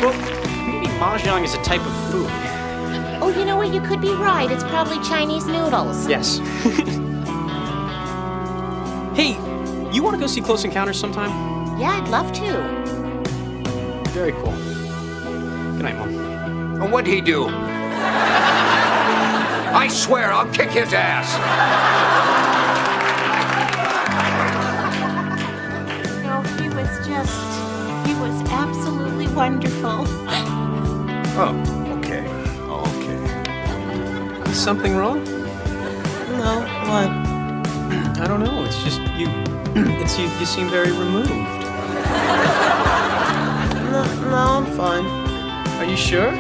Well, maybe mahjong is a type of food. Oh, you know what? You could be right. It's probably Chinese noodles. Yes. Hey, you want to go see Close Encounters sometime? Yeah, I'd love to. Very cool. Good night, Mom. What'd he do? I swear I'll kick his ass. No, he was absolutely wonderful. Oh, okay. Is something wrong? No, what? I don't know. It's just you. You seem very removed. No, I'm fine. Are you sure?